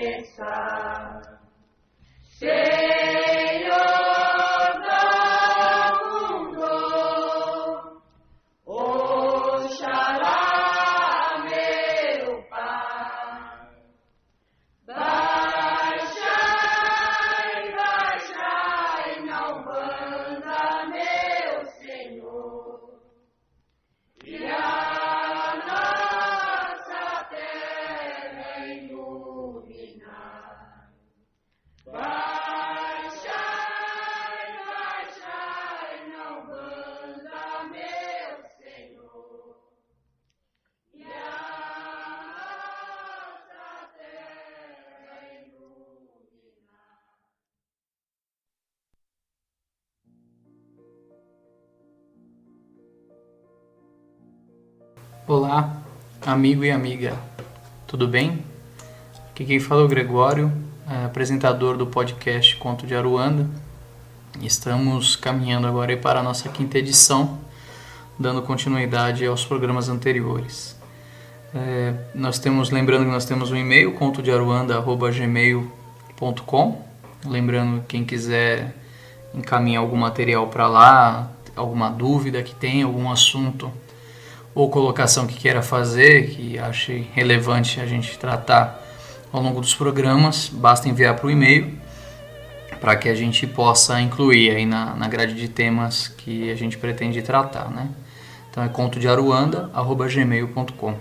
começar. Senhor do mundo, Oxalá, meu Pai, baixai na Umbanda, meu Senhor, e a nossa terra iluminar. Baixai na Umbanda, meu Senhor, e a nossa terra iluminar. Olá, amigo e amiga, tudo bem? Aqui quem fala é o Gregório, apresentador do podcast Conto de Aruanda. Estamos caminhando agora para a nossa 5ª edição, dando continuidade aos programas anteriores. Lembrando que nós temos um e-mail, contodearuanda@gmail.com. Lembrando, quem quiser encaminhar algum material para lá, alguma dúvida que tenha, algum assunto ou colocação que queira fazer, que ache relevante a gente tratar ao longo dos programas, basta enviar para o e-mail para que a gente possa incluir aí na grade de temas que a gente pretende tratar, né? Então é contodearuanda@gmail.com.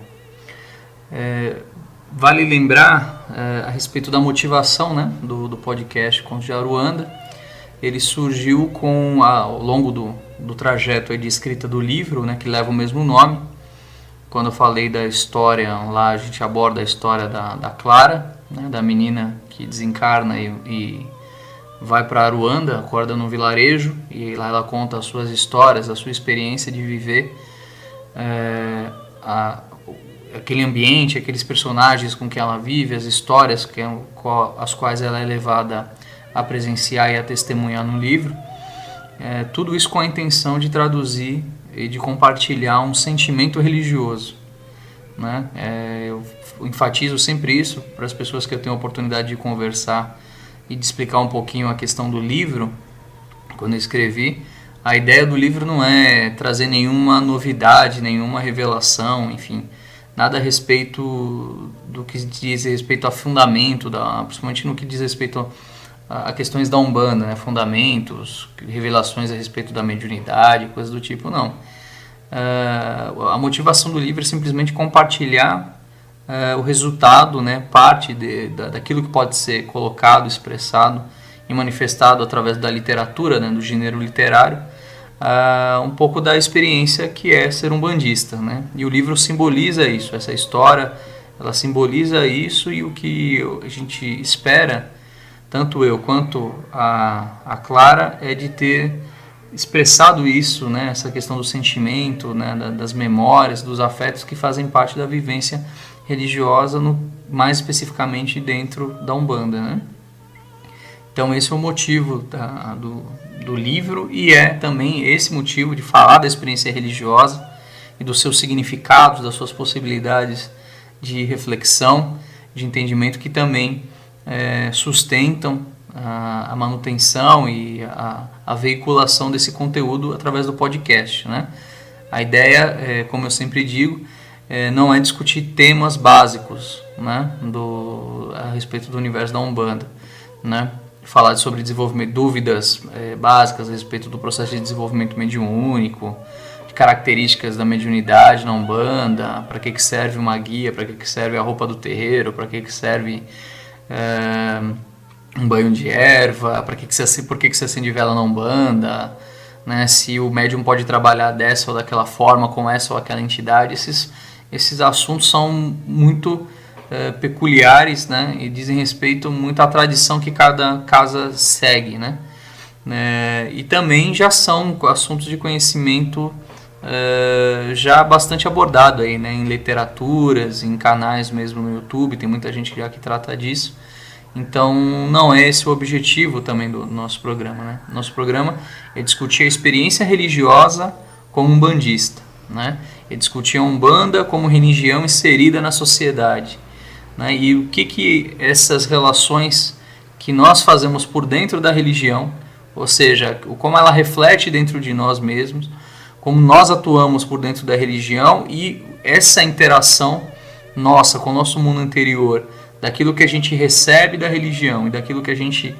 Vale lembrar a respeito da motivação, né, do podcast Conto de Aruanda. Ele surgiu ao longo do trajeto aí de escrita do livro, né, que leva o mesmo nome. Quando eu falei da história, lá a gente aborda a história da Clara, né, da menina que desencarna e vai para Aruanda, acorda num vilarejo, e lá ela conta as suas histórias, a sua experiência de viver aquele ambiente, aqueles personagens com que ela vive, as histórias as quais ela é levada a presenciar e a testemunhar no livro. Tudo isso com a intenção de traduzir e de compartilhar um sentimento religioso, né? Eu enfatizo sempre isso para as pessoas que eu tenho a oportunidade de conversar e de explicar um pouquinho a questão do livro. Quando eu escrevi, a ideia do livro não é trazer nenhuma novidade, nenhuma revelação, enfim, nada a respeito do que diz respeito a fundamento, principalmente no que diz respeito a questões da Umbanda, né? Fundamentos, revelações a respeito da mediunidade, coisas do tipo, não. A motivação do livro é simplesmente compartilhar o resultado, né? Parte daquilo que pode ser colocado, expressado e manifestado através da literatura, né? Do gênero literário, um pouco da experiência que é ser um bandista, né? E o livro simboliza isso, essa história, ela simboliza isso, e o que a gente espera, tanto eu quanto a Clara, é de ter expressado isso, né, essa questão do sentimento, né, das memórias, dos afetos que fazem parte da vivência religiosa, mais especificamente dentro da Umbanda, né? Então esse é o motivo do livro, e é também esse motivo de falar da experiência religiosa e dos seus significados, das suas possibilidades de reflexão, de entendimento, que também sustentam a manutenção e a veiculação desse conteúdo através do podcast, né? A ideia, como eu sempre digo, não é discutir temas básicos, né, a respeito do universo da Umbanda, né? Falar sobre desenvolvimento, dúvidas básicas a respeito do processo de desenvolvimento mediúnico, de características da mediunidade na Umbanda, para que serve uma guia, para que serve a roupa do terreiro, para que serve um banho de erva, por que se acende vela na Umbanda, né? Se o médium pode trabalhar dessa ou daquela forma, com essa ou aquela entidade. Esses assuntos são muito peculiares, né? E dizem respeito muito à tradição que cada casa segue, né? E também já são assuntos de conhecimento já bastante abordado aí, né? Em literaturas, em canais mesmo no YouTube, tem muita gente já que trata disso. Então não é esse o objetivo também do nosso programa, né? Nosso programa é discutir a experiência religiosa como umbandista, né? É discutir a Umbanda como religião inserida na sociedade, né? E o que essas relações que nós fazemos por dentro da religião, ou seja, como ela reflete dentro de nós mesmos, como nós atuamos por dentro da religião e essa interação nossa com o nosso mundo interior, daquilo que a gente recebe da religião e daquilo que a gente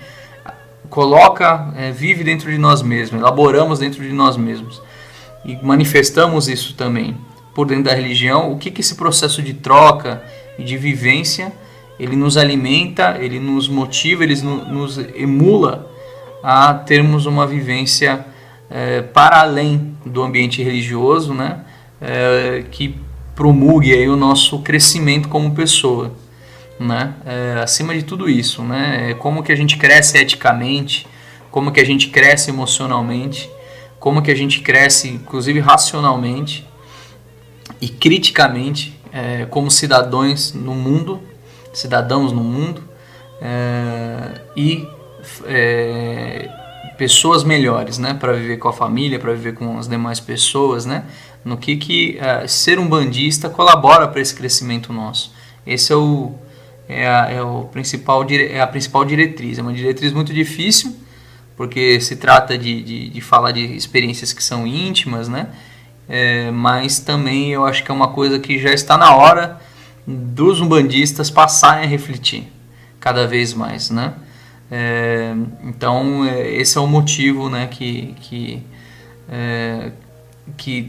coloca, vive dentro de nós mesmos, elaboramos dentro de nós mesmos e manifestamos isso também por dentro da religião, o que esse processo de troca e de vivência, ele nos alimenta, ele nos motiva, ele nos emula a termos uma vivência para além do ambiente religioso, né? Que promulgue aí o nosso crescimento como pessoa, né? Acima de tudo isso, né? Como que a gente cresce eticamente, como que a gente cresce emocionalmente, como que a gente cresce inclusive racionalmente e criticamente como cidadãos no mundo, e pessoas melhores, né, para viver com a família, para viver com as demais pessoas, né, no que ser um bandista colabora para esse crescimento nosso. Esse é a principal diretriz. É uma diretriz muito difícil, porque se trata de falar de experiências que são íntimas, né, mas também eu acho que é uma coisa que já está na hora dos umbandistas passarem a refletir cada vez mais, né? Então esse é o motivo, né, que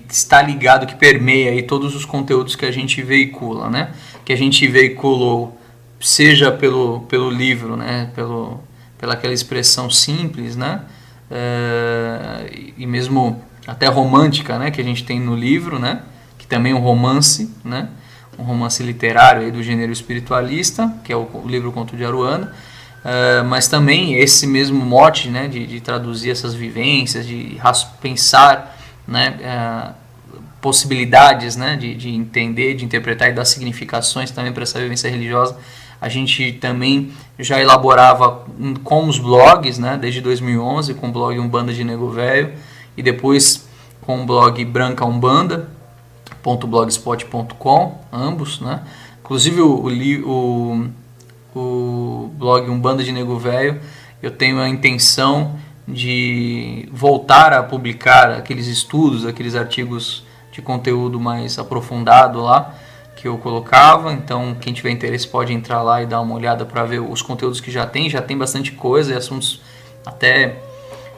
está ligado, que permeia aí todos os conteúdos que a gente veicula, né? Que a gente veiculou, seja pelo livro, né? Pela aquela expressão simples, né? E mesmo até romântica, né? Que a gente tem no livro, né? Que também é um romance, né? Um romance literário aí do gênero espiritualista, que é o livro Conto de Aruanda. Mas também esse mesmo mote, né, de traduzir essas vivências, de pensar, né, possibilidades, né, de entender, de interpretar e dar significações também para essa vivência religiosa, a gente também já elaborava com os blogs, né, desde 2011, com o blog Umbanda de Nego Velho e depois com o blog brancaumbanda.blogspot.com, ambos, né, inclusive o blog Umbanda de Nego Velho, eu tenho a intenção de voltar a publicar aqueles estudos, aqueles artigos de conteúdo mais aprofundado lá que eu colocava. Então quem tiver interesse pode entrar lá e dar uma olhada para ver os conteúdos que já tem bastante coisa e assuntos até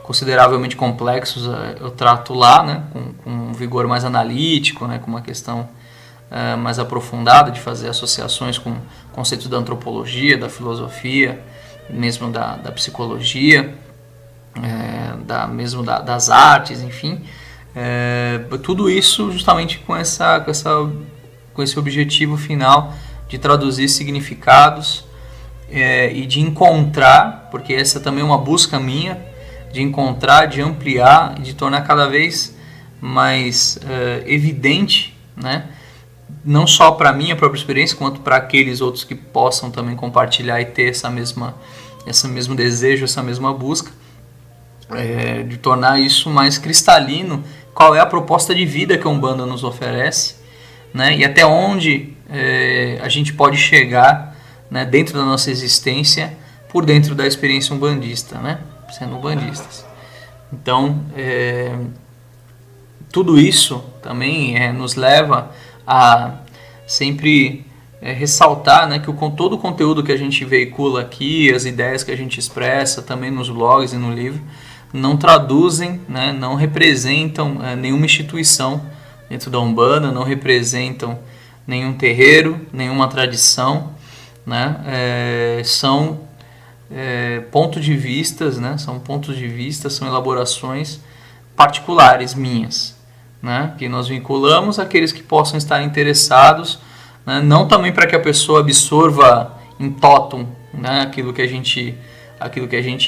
consideravelmente complexos eu trato lá, né, com um vigor mais analítico, né, com uma questão mais aprofundada de fazer associações com conceitos da antropologia, da filosofia, mesmo da psicologia, mesmo das artes, enfim. Tudo isso justamente com esse objetivo final de traduzir significados e de encontrar, porque essa também é uma busca minha, de encontrar, de ampliar e de tornar cada vez mais evidente, né? Não só para a minha própria experiência, quanto para aqueles outros que possam também compartilhar e ter esse mesmo desejo, essa mesma busca, de tornar isso mais cristalino, qual é a proposta de vida que a Umbanda nos oferece, né, e até onde a gente pode chegar, né, dentro da nossa existência, por dentro da experiência umbandista, né, sendo umbandistas. Então, tudo isso também nos leva a sempre ressaltar, né, que todo o conteúdo que a gente veicula aqui, as ideias que a gente expressa também nos blogs e no livro, não traduzem, né, não representam nenhuma instituição dentro da Umbanda, não representam nenhum terreiro, nenhuma tradição, né, são pontos de vista, né, são elaborações particulares minhas, né, que nós vinculamos àqueles que possam estar interessados, né, não também para que a pessoa absorva em totum, né, aquilo que a gente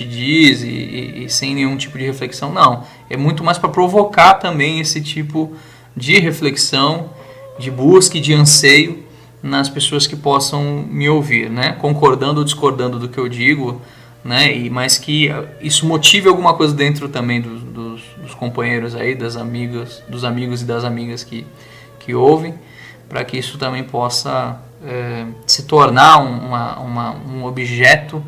diz e sem nenhum tipo de reflexão, não. É muito mais para provocar também esse tipo de reflexão, de busca e de anseio nas pessoas que possam me ouvir, né, concordando ou discordando do que eu digo, né, mas que isso motive alguma coisa dentro também dos companheiros aí, dos amigos e das amigas que ouvem, para que isso também possa se tornar um objeto,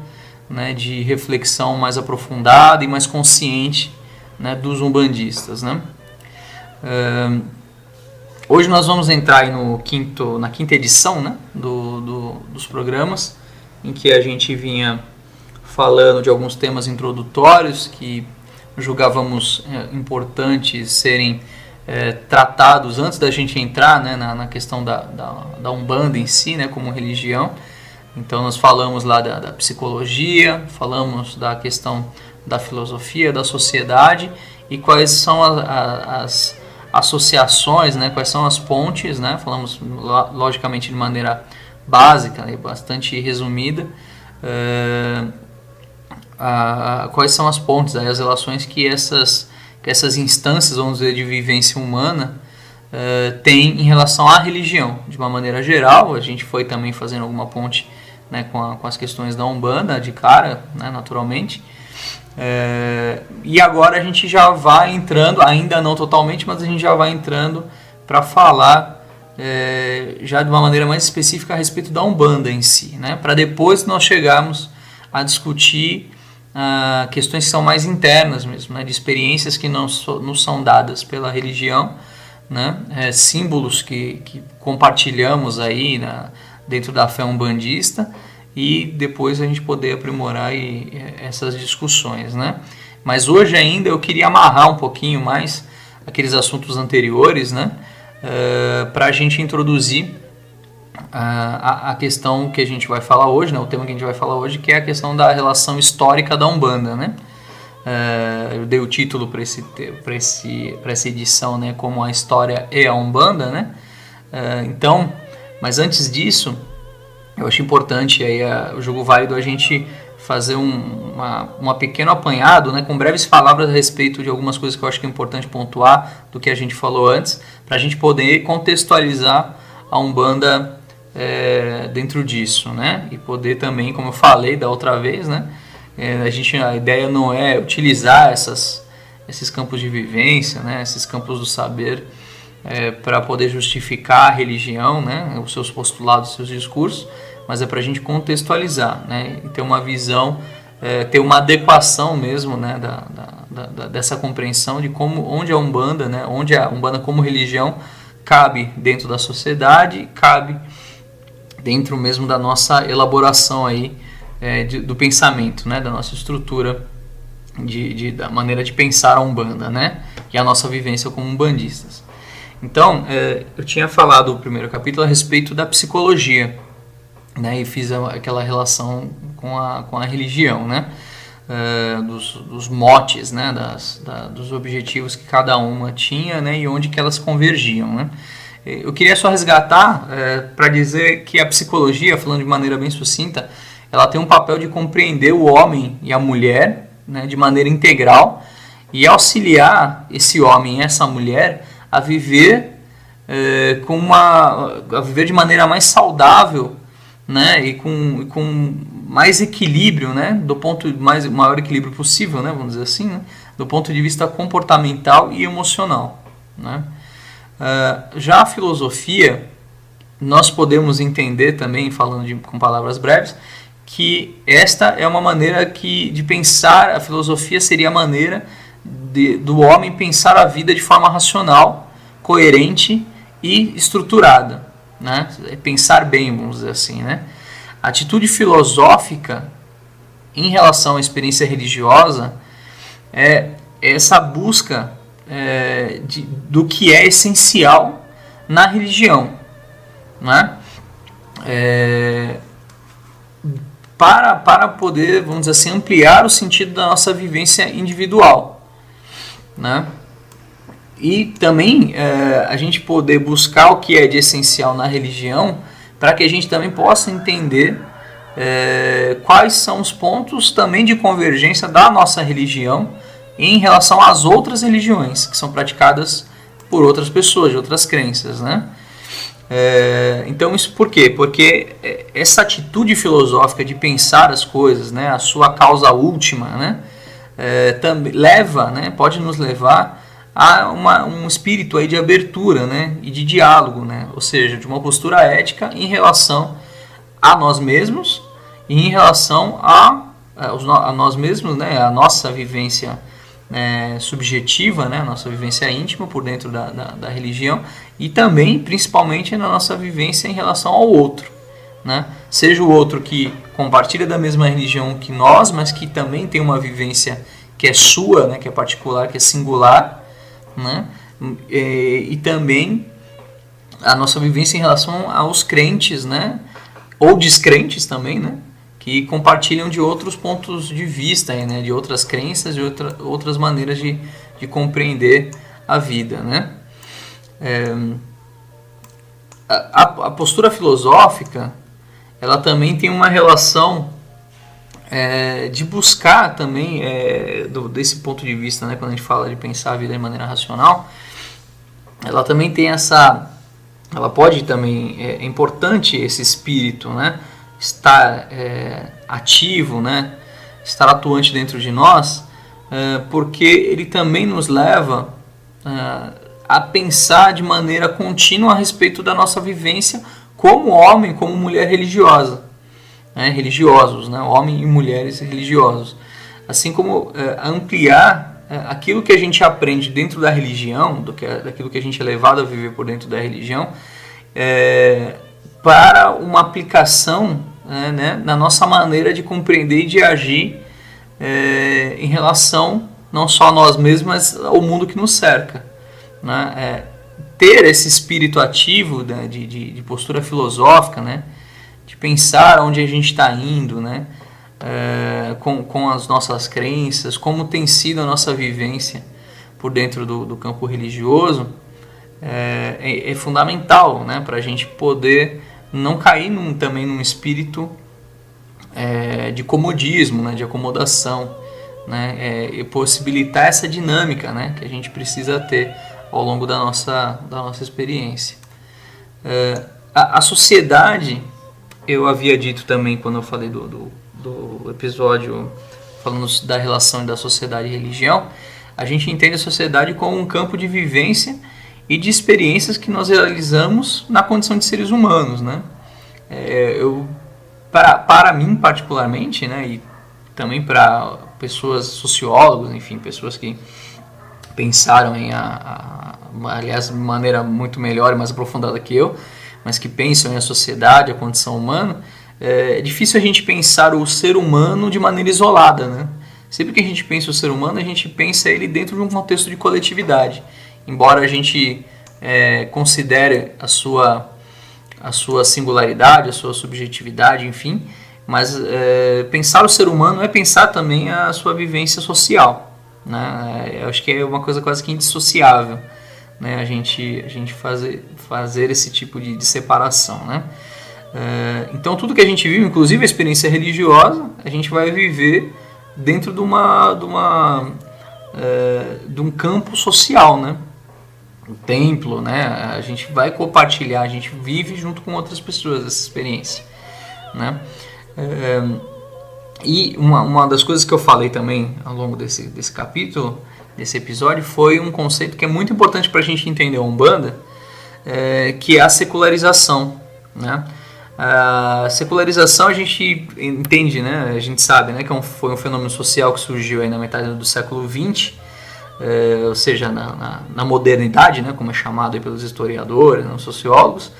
né, de reflexão mais aprofundada e mais consciente, né, dos umbandistas, né? Hoje nós vamos entrar aí na quinta edição, né, dos programas, em que a gente vinha falando de alguns temas introdutórios que julgávamos importantes serem tratados antes da gente entrar, né, na questão da Umbanda em si, né, como religião. Então nós falamos lá da psicologia, falamos da questão da filosofia, da sociedade e quais são as associações, né, quais são as pontes, né, falamos logicamente de maneira básica, né, bastante resumida, quais são as pontes, aí, as relações que essas instâncias, vamos dizer, de vivência humana têm em relação à religião. De uma maneira geral, a gente foi também fazendo alguma ponte, né, com as questões da Umbanda, de cara, né, naturalmente. E agora a gente já vai entrando, ainda não totalmente, mas a gente já vai entrando para falar já de uma maneira mais específica a respeito da Umbanda em si, né, para depois nós chegarmos a discutir questões que são mais internas mesmo, né, de experiências que não são dadas pela religião, né, símbolos que compartilhamos aí dentro da fé umbandista, e depois a gente poder aprimorar essas discussões, né? Mas hoje ainda eu queria amarrar um pouquinho mais aqueles assuntos anteriores, né, para a gente introduzir a questão que a gente vai falar hoje, né, o tema que a gente vai falar hoje, que é a questão da relação histórica da Umbanda, né? Eu dei o título para essa edição, né, como a história e a Umbanda, né? Então, mas antes disso, eu acho importante aí o julgo válido a gente fazer uma pequeno apanhado, né, com breves palavras a respeito de algumas coisas que eu acho que é importante pontuar do que a gente falou antes, para a gente poder contextualizar a Umbanda dentro disso, né, e poder também, como eu falei da outra vez, né, a ideia não é utilizar esses campos de vivência, né, esses campos do saber para poder justificar a religião, né, os seus postulados, os seus discursos, mas é para a gente contextualizar, né, e ter uma visão, ter uma adequação mesmo, né, dessa compreensão de onde a Umbanda, né, onde a Umbanda como religião cabe dentro da sociedade, cabe dentro mesmo da nossa elaboração aí, do pensamento, né, da nossa estrutura, da maneira de pensar a Umbanda, né, e a nossa vivência como umbandistas. Então, eu tinha falado no primeiro capítulo a respeito da psicologia, né, e fiz aquela relação com a religião, né, dos motes, né, dos objetivos que cada uma tinha, né, e onde que elas convergiam, né. Eu queria só resgatar para dizer que a psicologia, falando de maneira bem sucinta, ela tem um papel de compreender o homem e a mulher, né, de maneira integral e auxiliar esse homem e essa mulher a viver a viver de maneira mais saudável, né, e com mais equilíbrio, né, maior equilíbrio possível, né, vamos dizer assim, né, do ponto de vista comportamental e emocional, né. Já a filosofia, nós podemos entender também, falando com palavras breves, que esta é uma maneira de pensar, a filosofia seria a maneira do homem pensar a vida de forma racional, coerente e estruturada, né? Pensar bem, vamos dizer assim, né? A atitude filosófica em relação à experiência religiosa é essa busca do que é essencial na religião, né? Para poder, vamos dizer assim, ampliar o sentido da nossa vivência individual, né? E também a gente poder buscar o que é de essencial na religião, para que a gente também possa entender quais são os pontos também de convergência da nossa religião em relação às outras religiões que são praticadas por outras pessoas, de outras crenças, né? Então isso por quê? Porque essa atitude filosófica de pensar as coisas, né, a sua causa última, né, também leva, né, pode nos levar há um espírito aí de abertura, né, e de diálogo, né, ou seja, de uma postura ética em relação a nós mesmos e em relação a nós mesmos, né, a nossa vivência subjetiva, né, a nossa vivência íntima por dentro da religião, e também, principalmente, na nossa vivência em relação ao outro, né? Seja o outro que compartilha da mesma religião que nós, mas que também tem uma vivência que é sua, né, que é particular, que é singular, né? E também a nossa vivência em relação aos crentes, né, ou descrentes também, né, que compartilham de outros pontos de vista, né, de outras crenças, de outras maneiras de compreender a vida, né? A postura filosófica, ela também tem uma relação de buscar também, desse ponto de vista, né, quando a gente fala de pensar a vida de maneira racional, ela também tem ela pode também, é importante esse espírito, né, estar ativo, né, estar atuante dentro de nós, porque ele também nos leva a pensar de maneira contínua a respeito da nossa vivência como homem, como mulher religiosa, né, religiosos, né, homem e mulheres religiosos, assim como ampliar aquilo que a gente aprende dentro da religião, daquilo que a gente é levado a viver por dentro da religião, para uma aplicação, né, na nossa maneira de compreender e de agir em relação não só a nós mesmos, mas ao mundo que nos cerca, né? Ter esse espírito ativo, né, de postura filosófica, né, de pensar onde a gente está indo, né, com as nossas crenças, como tem sido a nossa vivência por dentro do campo religioso, é fundamental, né, para a gente poder não cair também num espírito de comodismo, né, de acomodação, né, e possibilitar essa dinâmica, né, que a gente precisa ter ao longo da nossa experiência. A sociedade, eu havia dito também quando eu falei do episódio falando da relação da sociedade e religião, a gente entende a sociedade como um campo de vivência e de experiências que nós realizamos na condição de seres humanos, né? Para mim particularmente, né, e também para pessoas, sociólogos, enfim, pessoas que pensaram aliás, de maneira muito melhor e mais aprofundada que eu, mas que pensam em a sociedade, a condição humana, é difícil a gente pensar o ser humano de maneira isolada, né? Sempre que a gente pensa o ser humano, a gente pensa ele dentro de um contexto de coletividade. Embora a gente considere a sua singularidade, a sua subjetividade, enfim, mas pensar o ser humano é pensar também a sua vivência social, né? Eu acho que é uma coisa quase que indissociável, né? A gente fazer esse tipo de separação, né? Então tudo que a gente vive, inclusive a experiência religiosa, a gente vai viver dentro de um campo social, né? O templo, né? A gente vai compartilhar, a gente vive junto com outras pessoas essa experiência, né? E uma das coisas que eu falei também ao longo desse capítulo, desse episódio, foi um conceito que é muito importante para a gente entender a Umbanda, que é a secularização, né? A secularização a gente entende, né? A gente sabe, né, que foi um fenômeno social que surgiu aí na metade do século XX, ou seja, na modernidade, né, como é chamado aí pelos historiadores, né, sociólogos,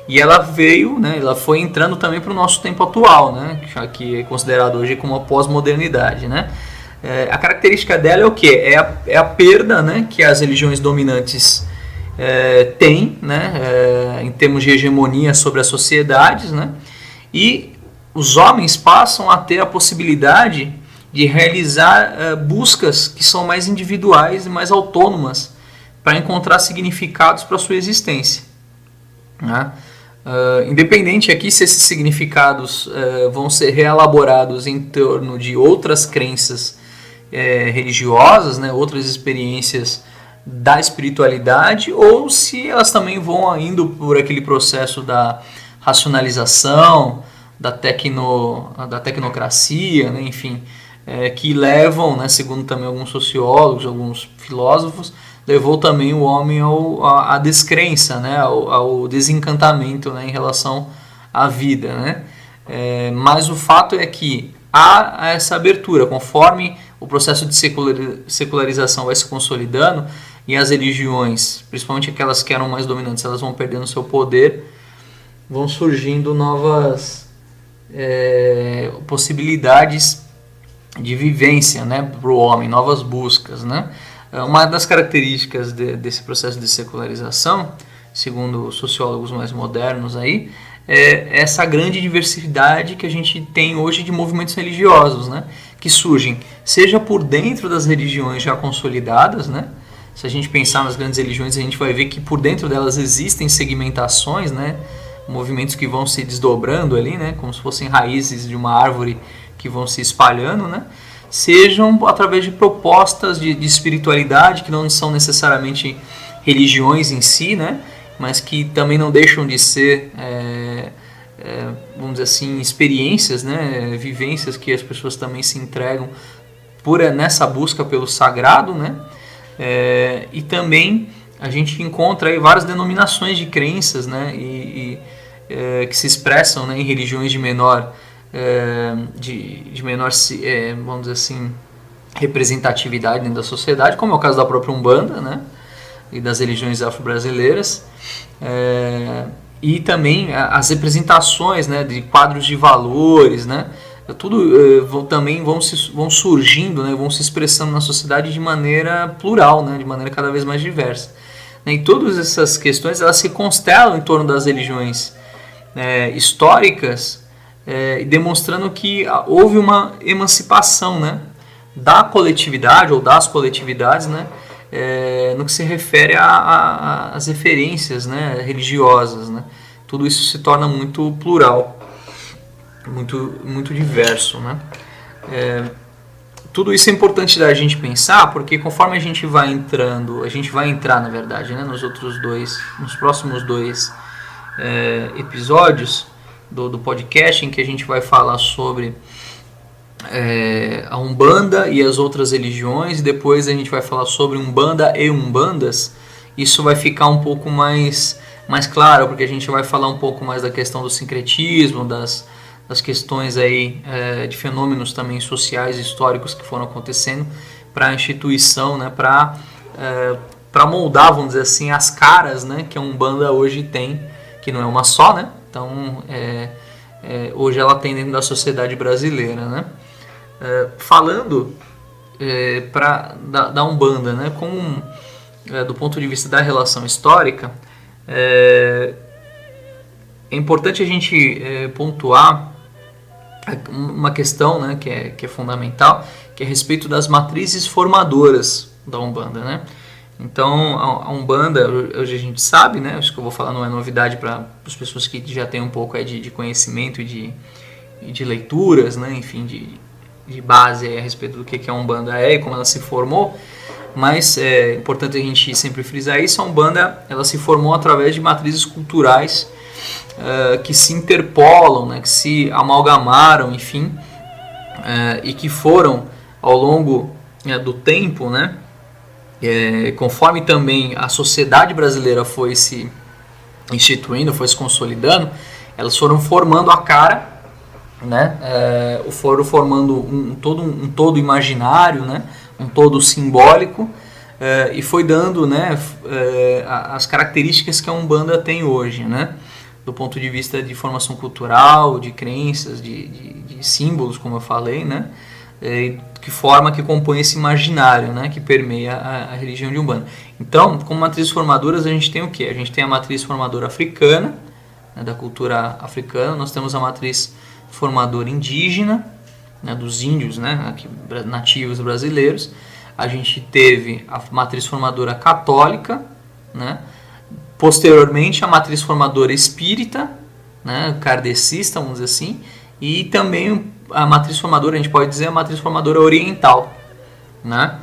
e ela veio, né, ela foi entrando também para o nosso tempo atual, né, que é considerado hoje como a pós-modernidade, né. A característica dela é o quê? É a perda, né, que as religiões dominantes têm, né, em termos de hegemonia sobre as sociedades, né, e os homens passam a ter a possibilidade de realizar buscas que são mais individuais e mais autônomas para encontrar significados para a sua existência, né? Independente aqui se esses significados vão ser reelaborados em torno de outras crenças religiosas, né, outras experiências da espiritualidade, ou se elas também vão indo por aquele processo da racionalização, da tecnocracia, né, enfim, que levam, né, segundo também alguns sociólogos, alguns filósofos, levou também o homem à descrença, né, ao desencantamento, né, em relação à vida, né? Mas o fato é que há essa abertura, conforme o processo de secularização vai se consolidando e as religiões, principalmente aquelas que eram mais dominantes, elas vão perdendo seu poder, vão surgindo novas possibilidades de vivência, né, para o homem, novas buscas, né? Uma das características desse processo de secularização, segundo sociólogos mais modernos aí, é essa grande diversidade que a gente tem hoje de movimentos religiosos, né, que surgem seja por dentro das religiões já consolidadas, né? Se a gente pensar nas grandes religiões, a gente vai ver que por dentro delas existem segmentações, né, movimentos que vão se desdobrando ali, né, como se fossem raízes de uma árvore que vão se espalhando, né? Sejam através de propostas de espiritualidade que não são necessariamente religiões em si, né? Mas que também não deixam de ser, vamos dizer assim, experiências, né? Vivências que as pessoas também se entregam nessa busca pelo sagrado, né? E também a gente encontra aí várias denominações de crenças, né? Que se expressam, né, em religiões de menor vamos dizer assim, representatividade dentro da sociedade, como é o caso da própria Umbanda, né, e das religiões afro-brasileiras, e também as representações, né, de quadros de valores, né, tudo também vão surgindo, né, vão se expressando na sociedade de maneira plural, né, de maneira cada vez mais diversa. E todas essas questões elas se constelam em torno das religiões históricas, demonstrando que houve uma emancipação, né, da coletividade ou das coletividades, né, no que se refere às referências, né, religiosas, né. Tudo isso se torna muito plural, muito diverso, né. Tudo isso é importante da gente pensar, porque conforme a gente vai entrar, na verdade, né, nos próximos dois episódios do podcast, em que a gente vai falar sobre a Umbanda e as outras religiões, e depois a gente vai falar sobre Umbanda e Umbandas. Isso vai ficar um pouco mais claro, porque a gente vai falar um pouco mais da questão do sincretismo, das questões aí, de fenômenos também sociais e históricos que foram acontecendo para a instituição, né, para moldar, vamos dizer assim, as caras, né, que a Umbanda hoje tem, que não é uma só, né? Então, hoje ela tem dentro da sociedade brasileira, né? Falando da Umbanda, né? Do ponto de vista da relação histórica, é importante a gente pontuar uma questão, né, que é fundamental, que é a respeito das matrizes formadoras da Umbanda, né? Então, a Umbanda, hoje a gente sabe, né? Acho que eu vou falar, não é novidade para as pessoas que já têm um pouco de conhecimento e de leituras, né? Enfim, de base a respeito do que a Umbanda é e como ela se formou. Mas é importante a gente sempre frisar isso: a Umbanda ela se formou através de matrizes culturais que se interpolam, né? Que se amalgamaram, enfim, e que foram, ao longo do tempo, né? Conforme também a sociedade brasileira foi se instituindo, foi se consolidando, elas foram formando a cara, né? Foram formando um todo imaginário, né? Um todo simbólico, e foi dando, né, as características que a Umbanda tem hoje, né? Do ponto de vista de formação cultural, de crenças, de símbolos, como eu falei, né? Que compõe esse imaginário, né, que permeia a religião de Umbanda. Então, como matrizes formadoras, a gente tem o quê? A gente tem a matriz formadora africana, né, da cultura africana. Nós temos a matriz formadora indígena, né, dos índios, né, nativos brasileiros. A gente teve a matriz formadora católica, né. Posteriormente, a matriz formadora espírita, né, kardecista, vamos dizer assim, e também a matriz formadora, a gente pode dizer, a matriz formadora oriental, né?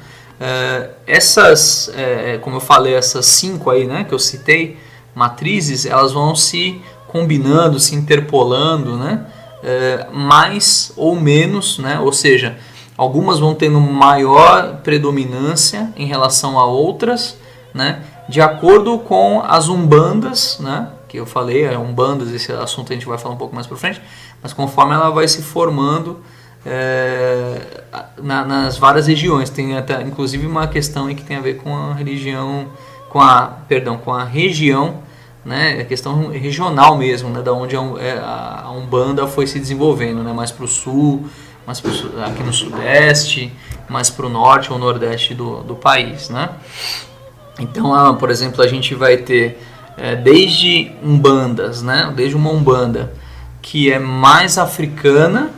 Como eu falei, essas 5 aí, né, que eu citei, matrizes, elas vão se combinando, se interpolando, né, mais ou menos, né? Ou seja, algumas vão tendo maior predominância em relação a outras, né? De acordo com as umbandas, né? Que eu falei, umbandas, esse assunto a gente vai falar um pouco mais para frente, mas conforme ela vai se formando nas várias regiões. Tem até, inclusive, uma questão aí que tem a ver com a religião, com a região, né? A questão regional mesmo, né? Da onde a Umbanda foi se desenvolvendo, né? Mais para o sul, mais aqui no sudeste, mais para o norte ou nordeste do país, né? Então, por exemplo, a gente vai ter desde umbandas, né? Desde uma umbanda que é mais africana,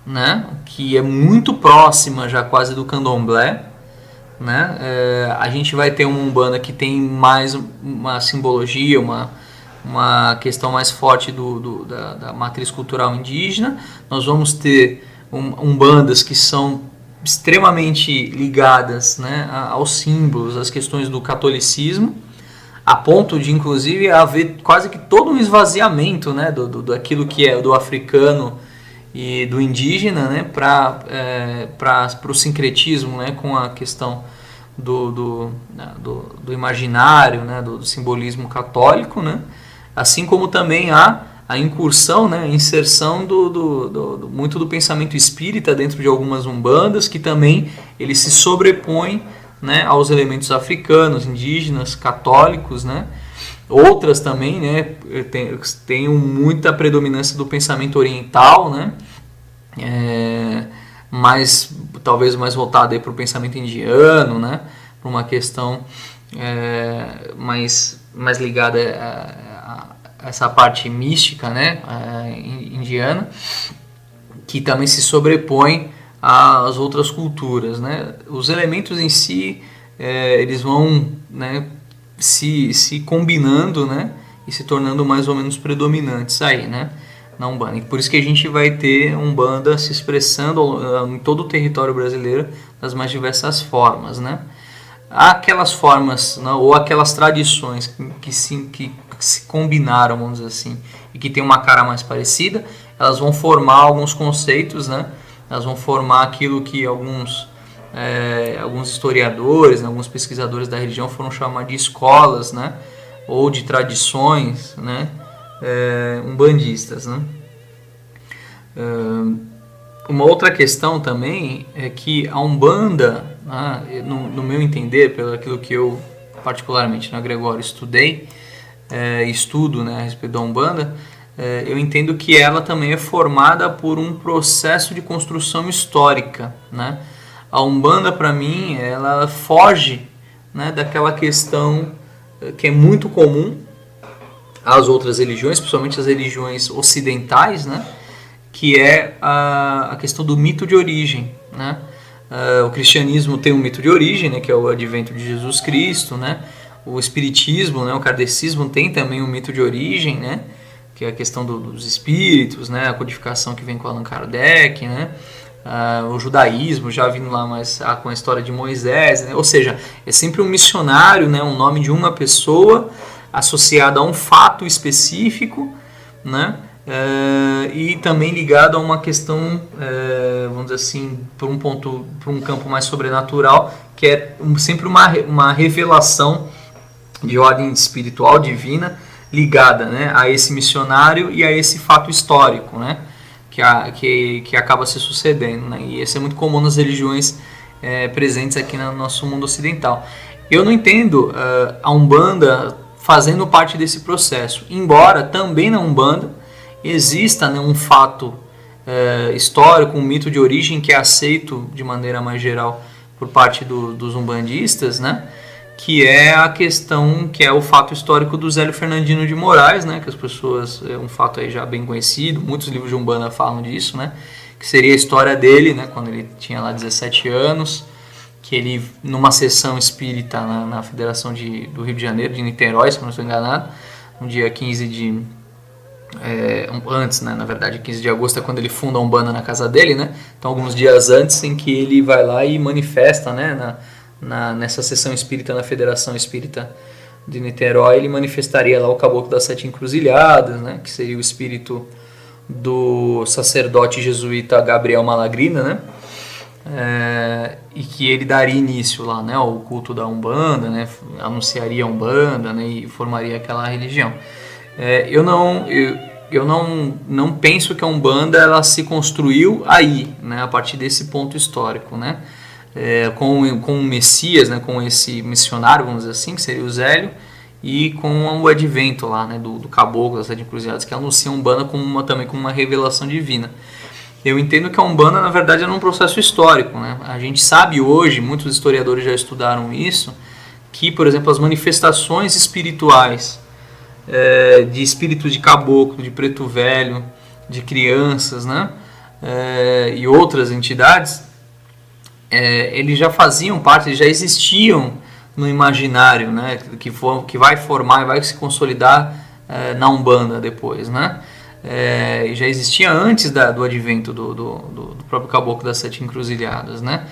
né? Que é muito próxima já quase do candomblé, né? A gente vai ter uma umbanda que tem mais uma simbologia, uma questão mais forte da matriz cultural indígena. Nós vamos ter umbandas que são extremamente ligadas, né, aos símbolos, às questões do catolicismo, a ponto de, inclusive, haver quase que todo um esvaziamento, né, daquilo que é do africano e do indígena, né, para o sincretismo, né, com a questão do imaginário, né, do simbolismo católico, né, assim como também a incursão, né, a inserção muito do pensamento espírita dentro de algumas umbandas, que também ele se sobrepõe, né, aos elementos africanos, indígenas, católicos, né. Outras também, né, tem muita predominância do pensamento oriental, né, mas talvez mais voltado para o pensamento indiano, né, para uma questão mais ligada a essa parte mística, né, indiana, que também se sobrepõe às outras culturas, né. Os elementos em si, eles vão, né, se combinando, né, e se tornando mais ou menos predominantes aí, né, na Umbanda. E por isso que a gente vai ter Umbanda se expressando em todo o território brasileiro das mais diversas formas, né. Há aquelas formas, né, ou aquelas tradições que se combinaram, vamos dizer assim, e que tem uma cara mais parecida, elas vão formar alguns conceitos, né? Elas vão formar aquilo que alguns historiadores, né, alguns pesquisadores da religião foram chamar de escolas, né? Ou de tradições, né? Umbandistas, né? Uma outra questão também é que a Umbanda, no meu entender, pelo aquilo que eu particularmente na Gregório estudei, estudo, né, a respeito da Umbanda, eu entendo que ela também é formada por um processo de construção histórica, né? A Umbanda, para mim, ela foge, né, daquela questão que é muito comum às outras religiões, principalmente as religiões ocidentais, né, que é a questão do mito de origem, né? O cristianismo tem um mito de origem, né, que é o advento de Jesus Cristo, né? O espiritismo, né, o kardecismo tem também um mito de origem, né, que é a questão dos espíritos, né, a codificação que vem com Allan Kardec, né, o judaísmo já vindo lá mais com a história de Moisés, né, ou seja, é sempre um missionário, né, um nome de uma pessoa associado a um fato específico, né, e também ligado a uma questão, vamos dizer assim, para um campo mais sobrenatural, que é sempre uma revelação de ordem espiritual, divina, ligada, né, a esse missionário e a esse fato histórico, né, que acaba se sucedendo, né, e isso é muito comum nas religiões presentes aqui no nosso mundo ocidental. Eu não entendo a Umbanda fazendo parte desse processo, embora também na Umbanda exista, né, um fato histórico, um mito de origem que é aceito de maneira mais geral por parte dos umbandistas, né, que é a questão, que é o fato histórico do Zélio Fernandino de Moraes, né, que as pessoas, é um fato aí já bem conhecido, muitos livros de Umbanda falam disso, né, que seria a história dele, né, quando ele tinha lá 17 anos, que ele, numa sessão espírita na Federação do Rio de Janeiro, de Niterói, se eu não estou enganado, no dia 15 de... antes, né, na verdade, 15 de agosto é quando ele funda a Umbanda na casa dele, né, então alguns dias antes em que ele vai lá e manifesta, né, nessa sessão espírita na Federação Espírita de Niterói, ele manifestaria lá o Caboclo das Sete Encruzilhadas, né, que seria o espírito do sacerdote jesuíta Gabriel Malagrina, né, e que ele daria início lá, né, ao culto da Umbanda, né, anunciaria a Umbanda, né, e formaria aquela religião. Eu não penso que a Umbanda ela se construiu aí, né, a partir desse ponto histórico, né, com o Messias, né, com esse missionário, vamos dizer assim, que seria o Zélio, e com o advento lá, né, do caboclo, das sete encruzilhadas, que anuncia a Umbanda também como uma revelação divina. Eu entendo que a Umbanda, na verdade, é um processo histórico, né? A gente sabe hoje, muitos historiadores já estudaram isso, que, por exemplo, as manifestações espirituais de espíritos de caboclo, de preto velho, de crianças, né? E outras entidades, eles já faziam parte, eles já existiam no imaginário, né? Que vai formar e vai se consolidar na Umbanda depois, né? Já existia antes do advento do próprio Caboclo das Sete Encruzilhadas, né?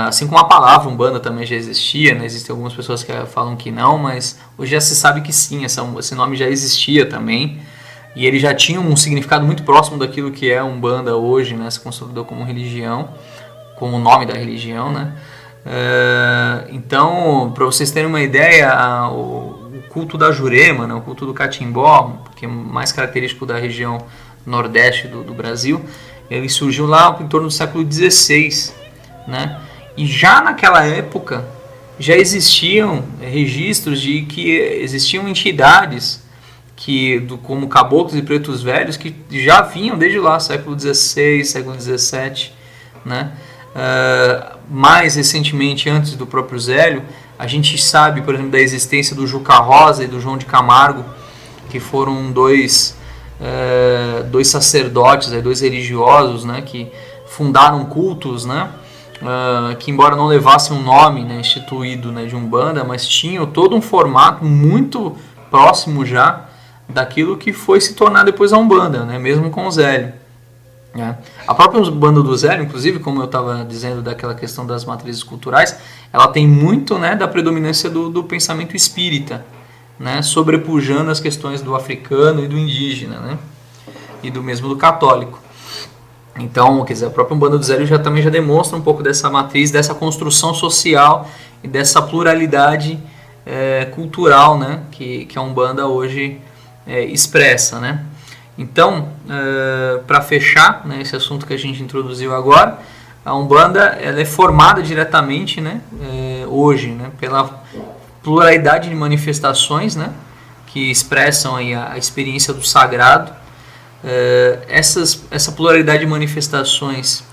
Assim como a palavra Umbanda também já existia, né? Existem algumas pessoas que falam que não, mas hoje já se sabe que sim, esse nome já existia também, e ele já tinha um significado muito próximo daquilo que é Umbanda hoje, né? Se consolidou como religião, como o nome da religião, né? Então, para vocês terem uma ideia, o culto da Jurema, né, o culto do Catimbó, que é mais característico da região nordeste do Brasil, ele surgiu lá em torno do século XVI, né? E já naquela época já existiam registros de que existiam entidades como caboclos e pretos velhos que já vinham desde lá, século XVI, século XVII, né? Mais recentemente, antes do próprio Zélio, a gente sabe, por exemplo, da existência do Juca Rosa e do João de Camargo, que foram dois sacerdotes, dois religiosos, né, que fundaram cultos, né, que embora não levassem um nome, né, instituído, né, de Umbanda, mas tinham todo um formato muito próximo já daquilo que foi se tornar depois a Umbanda, né, mesmo com o Zélio. A própria Umbanda do Zélio, inclusive, como eu estava dizendo daquela questão das matrizes culturais, ela tem muito, né, da predominância do pensamento espírita, né, sobrepujando as questões do africano e do indígena, né, e mesmo do católico. Então, quer dizer, a própria Umbanda do Zélio também já demonstra um pouco dessa matriz, dessa construção social e dessa pluralidade cultural, né, que a Umbanda hoje expressa, né. Então, para fechar, né, esse assunto que a gente introduziu agora, a Umbanda ela é formada diretamente, né, hoje, né, pela pluralidade de manifestações, né, que expressam aí a experiência do sagrado. Essa pluralidade de manifestações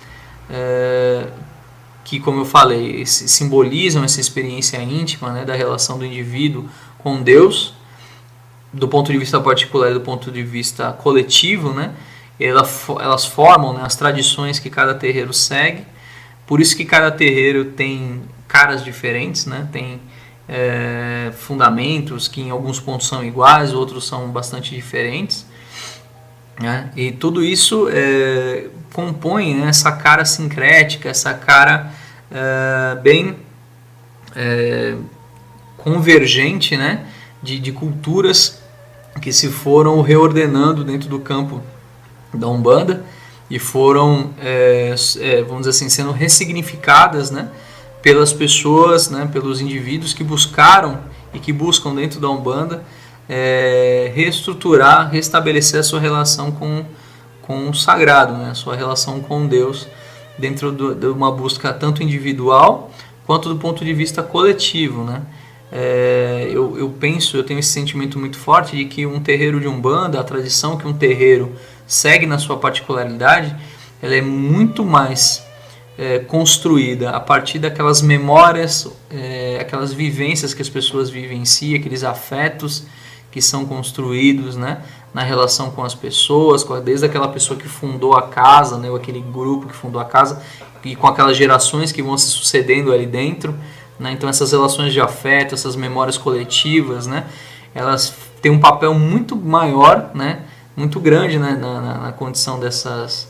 que, como eu falei, simbolizam essa experiência íntima, né, da relação do indivíduo com Deus, do ponto de vista particular e do ponto de vista coletivo, né, elas formam, né, as tradições que cada terreiro segue. Por isso que cada terreiro tem caras diferentes, né, tem fundamentos que em alguns pontos são iguais, outros são bastante diferentes, né, e tudo isso compõe, né, essa cara sincrética, essa cara bem convergente, né, de culturas que se foram reordenando dentro do campo da Umbanda e foram, vamos dizer assim, sendo ressignificadas, né, pelas pessoas, né, pelos indivíduos que buscaram e que buscam dentro da Umbanda reestruturar, restabelecer a sua relação com o sagrado, né, a sua relação com Deus, dentro de uma busca tanto individual quanto do ponto de vista coletivo, né. Eu tenho esse sentimento muito forte de que um terreiro de Umbanda, a tradição que um terreiro segue na sua particularidade, ela é muito mais construída a partir daquelas memórias, aquelas vivências que as pessoas vivenciam, aqueles afetos que são construídos, né, na relação com as pessoas, desde aquela pessoa que fundou a casa, né, ou aquele grupo que fundou a casa, e com aquelas gerações que vão se sucedendo ali dentro. Né? Então essas relações de afeto, essas memórias coletivas, né, elas têm um papel muito maior, né, muito grande, né, na condição dessas,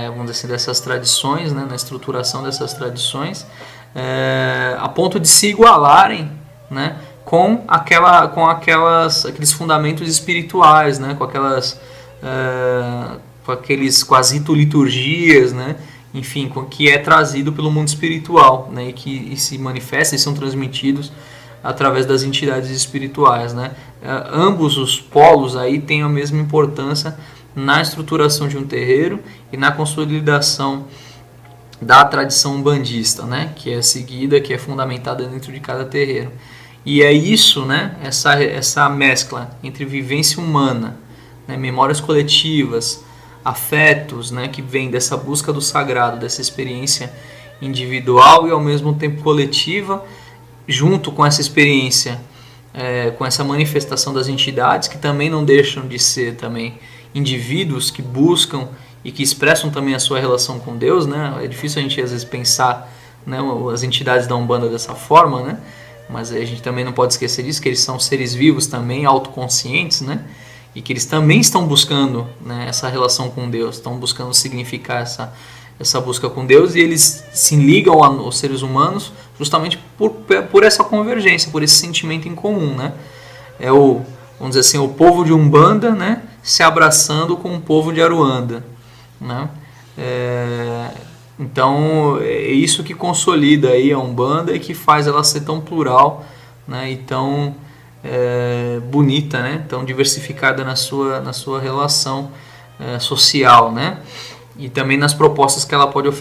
vamos dizer assim, dessas tradições, né, na estruturação dessas tradições, a ponto de se igualarem, né, com aqueles fundamentos espirituais, né, com as rito-liturgias, né, enfim, que é trazido pelo mundo espiritual, né, e que se manifesta e são transmitidos através das entidades espirituais, né. Ambos os polos aí têm a mesma importância na estruturação de um terreiro e na consolidação da tradição umbandista, né, que é seguida, que é fundamentada dentro de cada terreiro. E é isso, né, essa mescla entre vivência humana, né, memórias coletivas, afetos, né, que vem dessa busca do sagrado, dessa experiência individual e ao mesmo tempo coletiva, junto com essa experiência, com essa manifestação das entidades, que também não deixam de ser também indivíduos que buscam e que expressam também a sua relação com Deus, né? É difícil a gente às vezes pensar, né, as entidades da Umbanda dessa forma, né? Mas a gente também não pode esquecer disso, que eles são seres vivos também, autoconscientes, né? E que eles também estão buscando, né, essa relação com Deus, estão buscando significar essa busca com Deus, e eles se ligam aos seres humanos justamente por essa convergência, por esse sentimento em comum, né? Vamos dizer assim, o povo de Umbanda, né, se abraçando com o povo de Aruanda, né? Então é isso que consolida aí a Umbanda e que faz ela ser tão plural, né, e tão bonita, né, tão diversificada na sua relação social, né, e também nas propostas que ela pode oferecer.